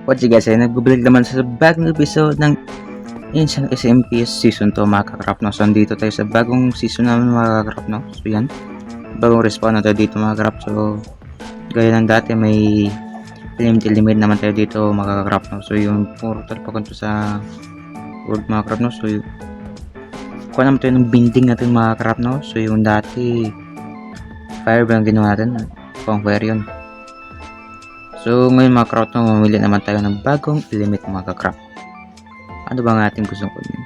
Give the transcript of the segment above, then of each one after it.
What's up guys, nagbabalik naman sa bagong episode ng Ancient SMPS Season 2 mga kakrap, no? So andito tayo sa bagong season namin mga kakrap, no? So yan, bagong respawn na tayo dito mga kakrap. So gaya ng dati, may limit naman tayo dito mga kakrap, no? So yung portal pakunto sa world mga kakrap, no? So kuha naman tayo ng binding natin mga kakrap, no? So yung dati fire ba ang ginawa natin? Pang fire yun. So ngayon mga kakrap, no, mamili naman tayo ng bagong limit mga kakrap. Ano ba ang ating gustong kunin?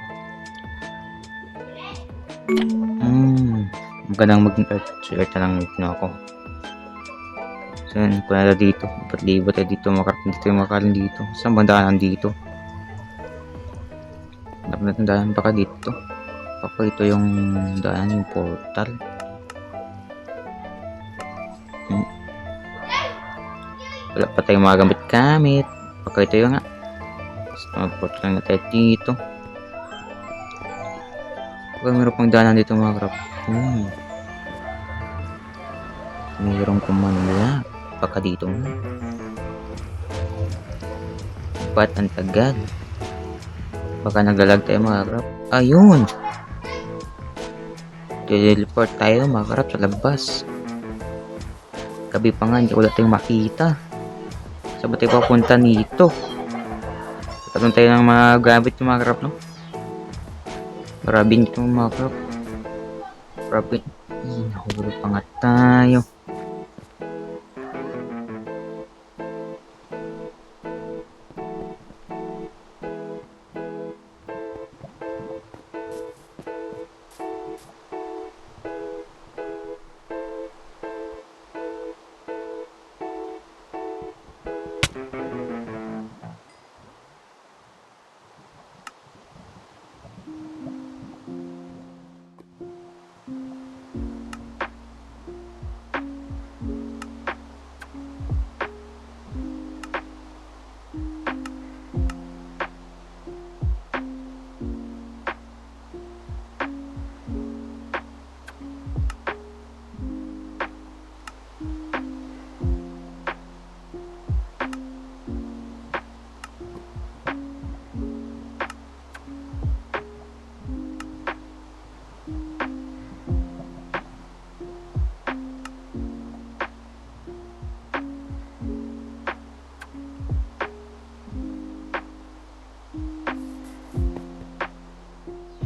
Magandang mag-earth. So earth na lang ito ako. So yun, kung na dito, libat tayo dito mga kakrap. Hindi tayo makakalin dito. Saan bang daanan dito? Hanap natin daanan baka dito. Baka ito yung daanan, yung portal. Wala pa tayong mga gamit. Baka ito yung nga. Mag-port lang na tayo dito. Baka meron pang daanan dito mga krap. Mayroong kumanda. Baka dito nga. Ba't ang tagal? Baka naglalag tayo mga krap. Ayun! Teleport tayo mga krap sa labas. Gabi pa nga, hindi wala tayong makita. Saan ba tayo papunta nito? Katong tayo ng mga gamit yung mga krap, no? Grabe nito mga krap. Grabe. Nahulog pa nga tayo.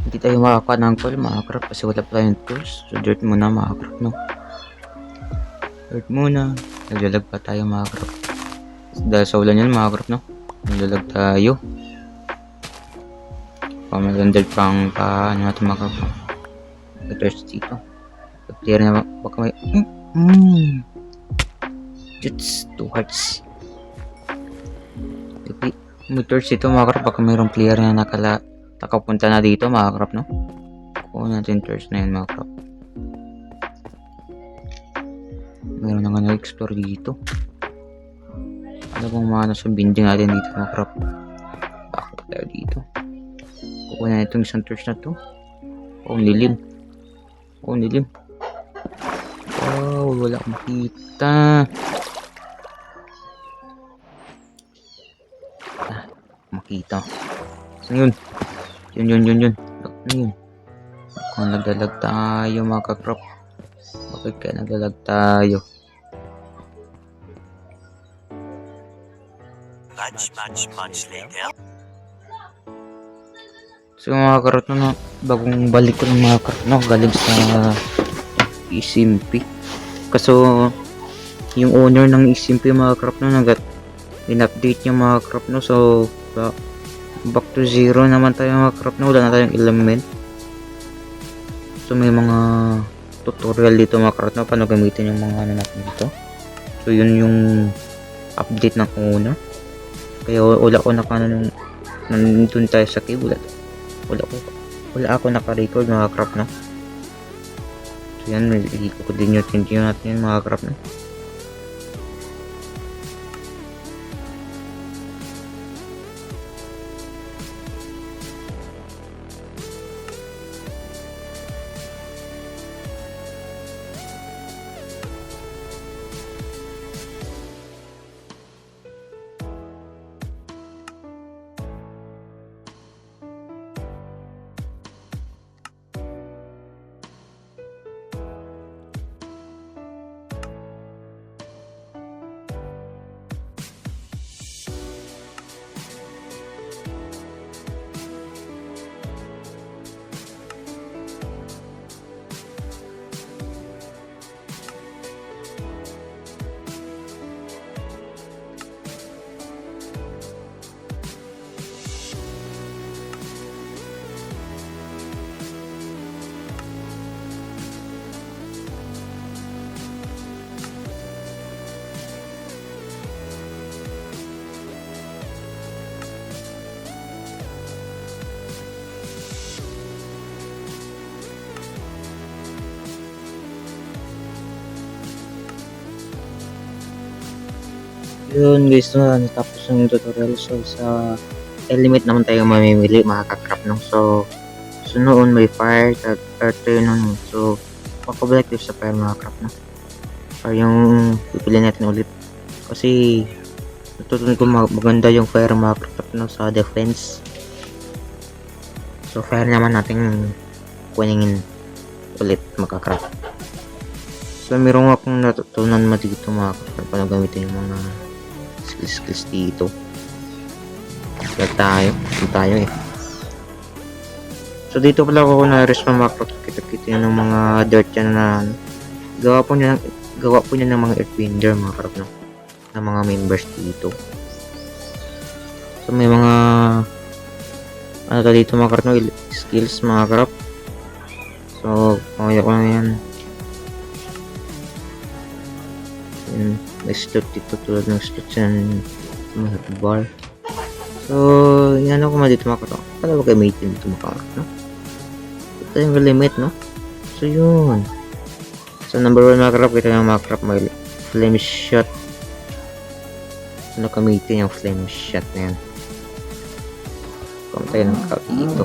Hindi tayo makakuha ng coal mga krap kasi wala pa tayong tools. So dirt muna mga krap, no? Dirt muna. Naglalag pa tayo mga krap. Dahil sa ulan yan mga krap, no? Naglalag tayo. Pamalang dirt pang ano natin mga krap, no? Nag-torch dito. Clear na baka may Juts, 2 hearts. May torch dito mga krap, baka mayroong clear na nakapunta na dito mga krap, no? Kuha natin torch na yun mga krap. Meron na nga na-explore dito. Ano bang mga nasa binding natin dito mga krap? Bakit tayo dito? Kuha na itong isang torch na to. Nilim. Nilim. Wow, wala akong makita. Makita. Saan yun? Yun. Ano yun? Kung naglalag tayo mga kakrop. Bakit kaya naglalag tayo? Much later. So mga karot na bagong balik ko ng mga karot na galing sa SMP. Kaso yung owner ng SMP mga karot na in-update niya mga karot na, so back to zero naman tayo mga krap, na wala na tayong element. So may mga tutorial dito mga krap na paano gamitin yung mga ano natin dito. So yun yung update ng una. Kaya wala ko nandun tayo sa cave, wala ako naka-record mga krap na. So yan, i-continue natin yung mga krap na. Yun guys, no, natapos yung tutorial. So sa element naman tayo mamimili mga kakrap, no. So noon may fire at earth nun. So makabalik dito sa fire mga kakrap, no. Or yung pipili natin ulit. Kasi natutunan ko maganda yung fire mga kakrap, no, sa defense. So fire naman natin kunin ulit mga kakrap. So meron akong natutunan dito mga kakrap paano gamitin yung mga skills dito. Kaya tayo eh. So dito pala ako na-respond mga kakrap. Kita-kita ng mga dirt yan na gawa po niya ng mga earthbender mga kakrap, no, ng mga members dito. So may mga ano to dito mga kakrap, no, skills mga kakrap. So pamaya ko na yan. May slot dito tulad ng slot yan sa bar. So yan ako dito mga kakrap. Paano ba gamitin dito mga kakrap, no? Ito yung limit, no? So yun. So number 1 mga kakrap, kita yung mga kakrap may flame shot. Ano gamitin yung flame shot na yan? Kung tayo ng kaki ito.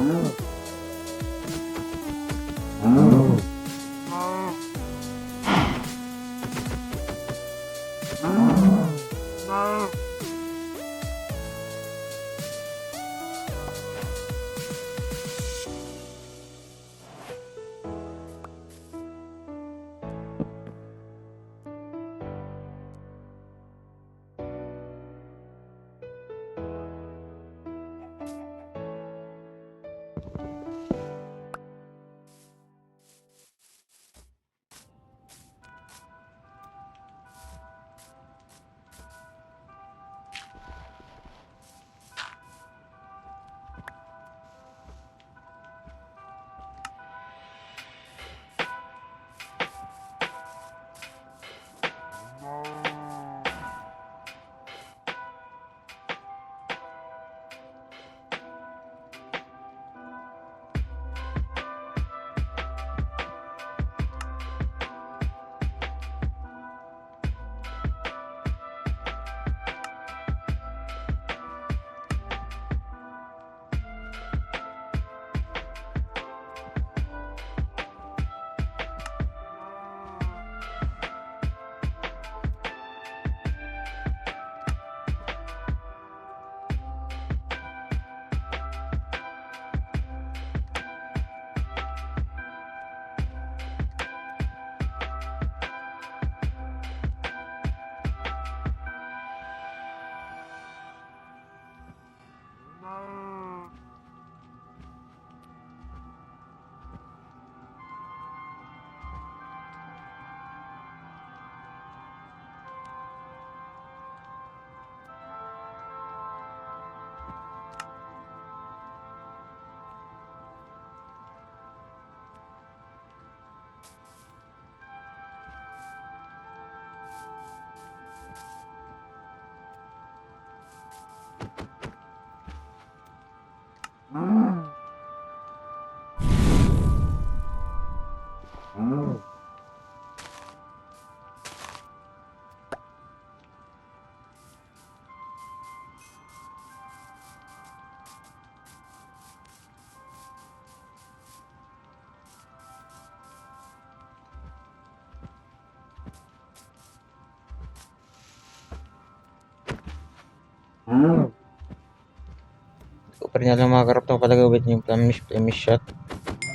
Ko pa rin alam mga karap na pala gawin yung flame shot.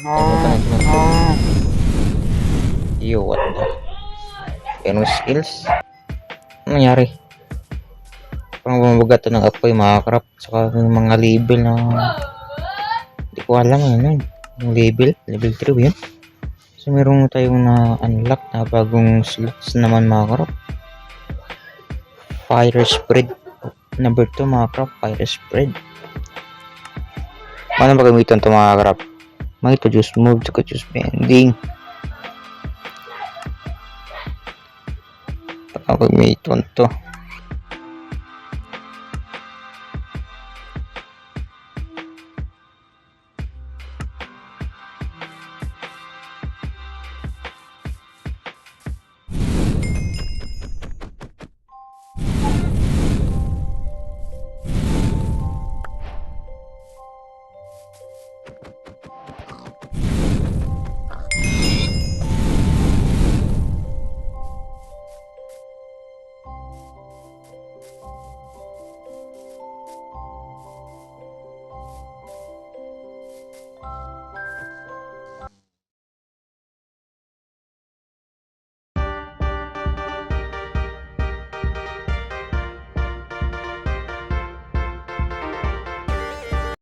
Ano naman ito? Yo, what the? Yan yung skills. Ano nangyari? Parang bumabaga ito ng apoy mga karap. Saka yung mga label na hindi ko alam ano. Yung label 3 ba yun? So meron tayong na-unlock na bagong slots naman mga karap. Fire spread. Number 2 mga karap, fire spread. Paano ba gamitin ito mga karap? May ito juice move, saka juice bending. Paano gamitin ito?